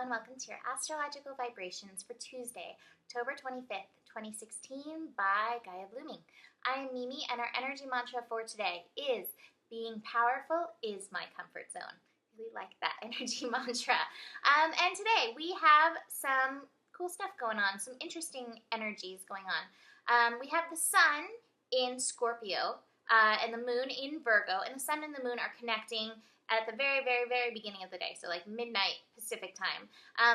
Hello and welcome to your astrological vibrations for Tuesday, October 25th, 2016 by Gaia Blooming. I am Mimi and our energy mantra for today is being powerful is my comfort zone. Really like that energy mantra. And today we have some cool stuff going on, some interesting energies going on. We have the sun in Scorpio and the moon in Virgo, and the sun and the moon are connecting at the very, very, very beginning of the day, so like midnight Pacific time.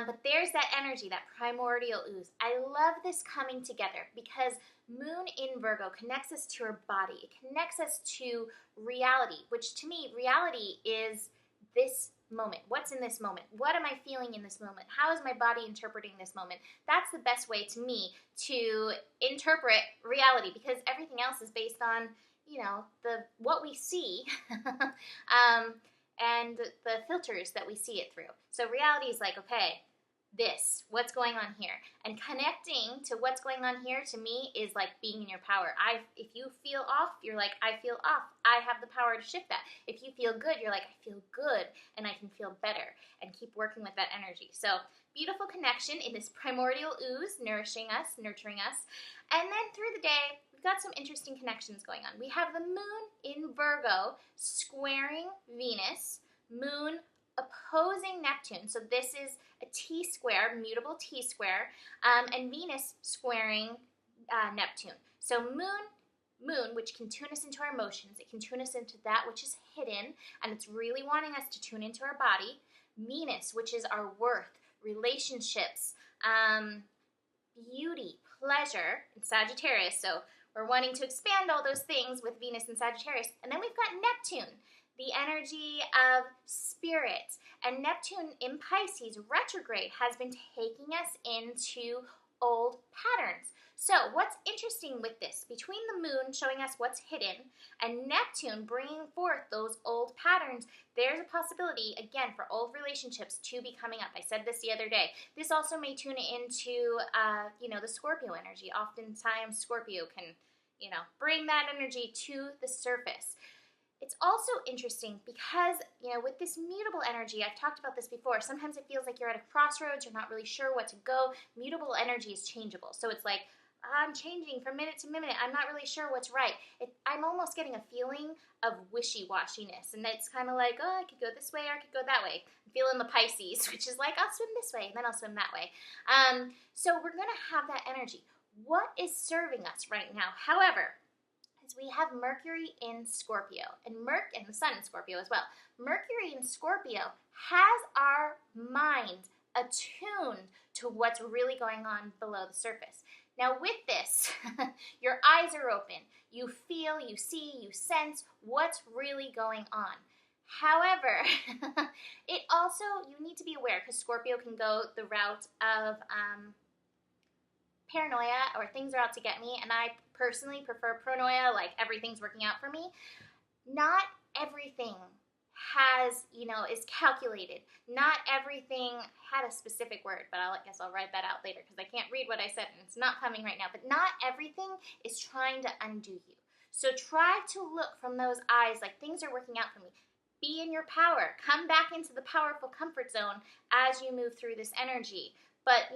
But there's that energy, that primordial ooze. I love this coming together because moon in Virgo connects us to our body. It connects us to reality, which to me, reality is this moment. What's in this moment? What am I feeling in this moment? How is my body interpreting this moment? That's the best way to me to interpret reality because everything else is based on, you know, what we see. And the filters that we see it through. So reality is like, okay, what's going on here? And connecting to what's going on here to me is like being in your power. If you feel off, you're like, I feel off. I have the power to shift that. If you feel good, you're like, I feel good and I can feel better and keep working with that energy. So beautiful connection in this primordial ooze, nourishing us, nurturing us. And then through the day, we've got some interesting connections going on. We have the moon in Virgo squaring Venus, moon opposing Neptune. So this is a T-square, mutable T-square, and Venus squaring Neptune. So moon, which can tune us into our emotions, it can tune us into that which is hidden, and it's really wanting us to tune into our body. Venus, which is our worth, relationships, beauty, pleasure, and Sagittarius. So we're wanting to expand all those things with Venus and Sagittarius. And then we've got Neptune, the energy of spirit. And Neptune in Pisces, retrograde, has been taking us into old patterns. So what's interesting with this, between the moon showing us what's hidden and Neptune bringing forth those old patterns, there's a possibility, again, for old relationships to be coming up. I said this the other day. This also may tune into, the Scorpio energy. Oftentimes, Scorpio can, bring that energy to the surface. It's also interesting because, with this mutable energy, I've talked about this before, sometimes it feels like you're at a crossroads, you're not really sure what to go. Mutable energy is changeable. So it's like, I'm changing from minute to minute. I'm not really sure what's right. I'm almost getting a feeling of wishy-washiness. And it's kind of like, I could go this way or I could go that way. I'm feeling the Pisces, which is like, I'll swim this way and then I'll swim that way. So we're going to have that energy. What is serving us right now, however, is we have Mercury in Scorpio and the sun in Scorpio as well. Mercury in Scorpio has our mind attuned to what's really going on below the surface. Now with this, your eyes are open. You feel, you see, you sense what's really going on. However, it also, you need to be aware because Scorpio can go the route of paranoia or things are out to get me, and I personally prefer pronoia, like everything's working out for me. Not everything is calculated. Not everything had a specific word, but I guess I'll write that out later because I can't read what I said and it's not coming right now. But not everything is trying to undo you. So try to look from those eyes like things are working out for me. Be in your power. Come back into the powerful comfort zone as you move through this energy. But,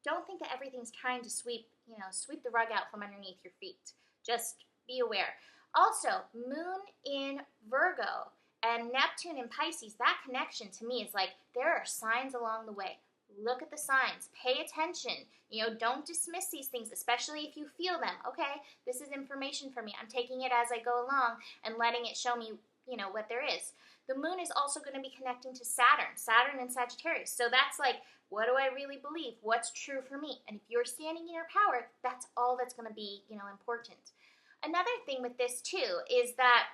don't think that everything's trying to sweep the rug out from underneath your feet. Just be aware. Also, moon in Virgo and Neptune in Pisces, that connection to me is like there are signs along the way. Look at the signs. Pay attention. Don't dismiss these things, especially if you feel them. Okay, this is information for me. I'm taking it as I go along and letting it show me, what there is. The moon is also going to be connecting to Saturn and Sagittarius. So that's like, what do I really believe? What's true for me? And if you're standing in your power, that's all that's going to be, important. Another thing with this too is that,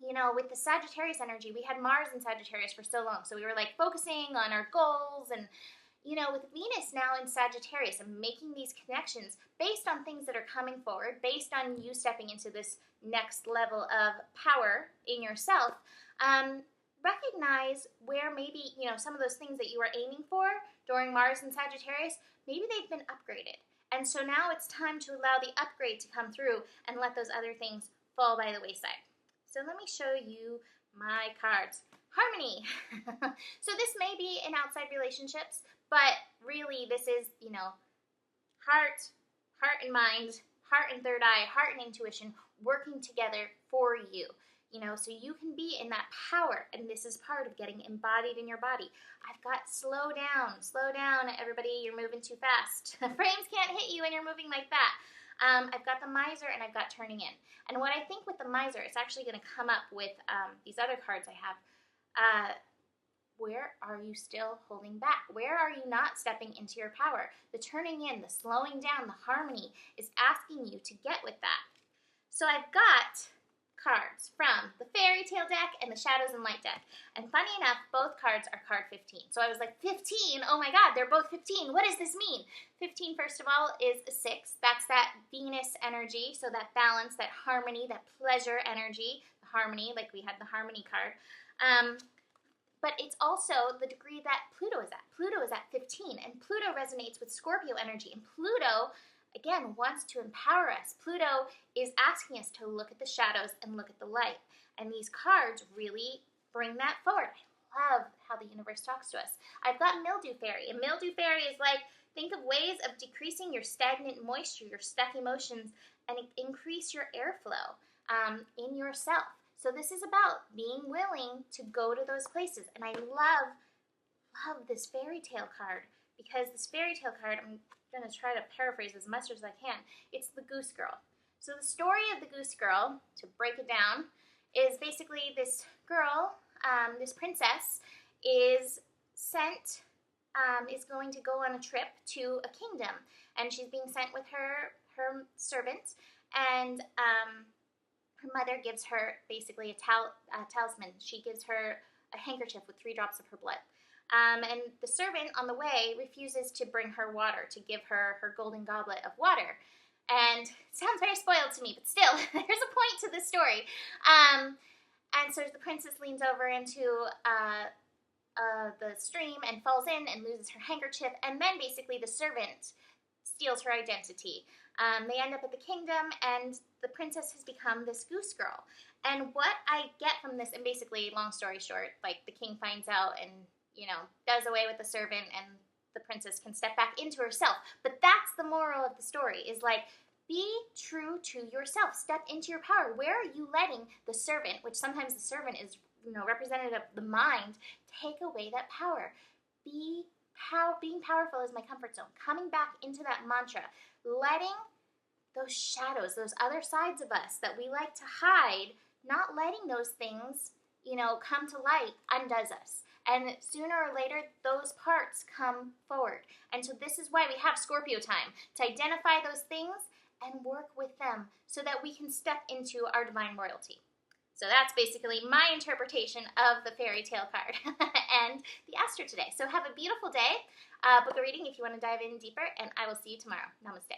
with the Sagittarius energy, we had Mars in Sagittarius for so long. So we were like focusing on our goals and, with Venus now in Sagittarius and making these connections based on things that are coming forward, based on you stepping into this next level of power in yourself, recognize where maybe, some of those things that you were aiming for during Mars and Sagittarius, maybe they've been upgraded. And so now it's time to allow the upgrade to come through and let those other things fall by the wayside. So let me show you my cards. harmony. So this may be in outside relationships, but really this is, you know, heart and mind, heart and third eye, heart and intuition working together for you. You know, so you can be in that power, and this is part of getting embodied in your body. I've got slow down, everybody, you're moving too fast. Frames can't hit you when you're moving like that. I've got the miser and I've got turning in. And what I think with the miser, it's actually going to come up with these other cards I have. Where are you still holding back? Where are you not stepping into your power? The turning in, the slowing down, the harmony is asking you to get with that. So I've got cards from the fairy tale deck and the shadows and light deck. And funny enough, both cards are card 15. So I was like, 15? Oh my God, they're both 15. What does this mean? 15, first of all, is a 6. That's that Venus energy, so that balance, that harmony, that pleasure energy, the harmony, like we had the harmony card. But it's also the degree that Pluto is at. Pluto is at 15, and Pluto resonates with Scorpio energy. And Pluto, again, wants to empower us. Pluto is asking us to look at the shadows and look at the light. And these cards really bring that forward. I love how the universe talks to us. I've got Mildew Fairy. And Mildew Fairy is like, think of ways of decreasing your stagnant moisture, your stuck emotions, and increase your airflow in yourself. So this is about being willing to go to those places. And I love this fairy tale card, because this fairy tale card, I'm going to try to paraphrase as much as I can. It's the Goose Girl. So the story of the Goose Girl, to break it down, is basically this girl, this princess, is going to go on a trip to a kingdom. And she's being sent with her servant, and her mother gives her basically a talisman. She gives her a handkerchief with 3 drops of her blood. And the servant on the way refuses to bring her water, to give her her golden goblet of water. And it sounds very spoiled to me, but still, there's a point to this story. And so the princess leans over into the stream and falls in and loses her handkerchief. And then basically the servant steals her identity. They end up at the kingdom, and the princess has become this goose girl. And what I get from this, and basically, long story short, like the king finds out and, you know, does away with the servant, and the princess can step back into herself. But that's the moral of the story, is like, be true to yourself. Step into your power. Where are you letting the servant, which sometimes the servant is, you know, representative of the mind, take away that power? Being powerful is my comfort zone. Coming back into that mantra. Letting those shadows, those other sides of us that we like to hide, not letting those things, you know, come to light, undoes us. And sooner or later, those parts come forward. And so this is why we have Scorpio time, to identify those things and work with them so that we can step into our divine royalty. So that's basically my interpretation of the fairy tale card and the Astro today. So have a beautiful day. Book a reading if you want to dive in deeper, and I will see you tomorrow. Namaste.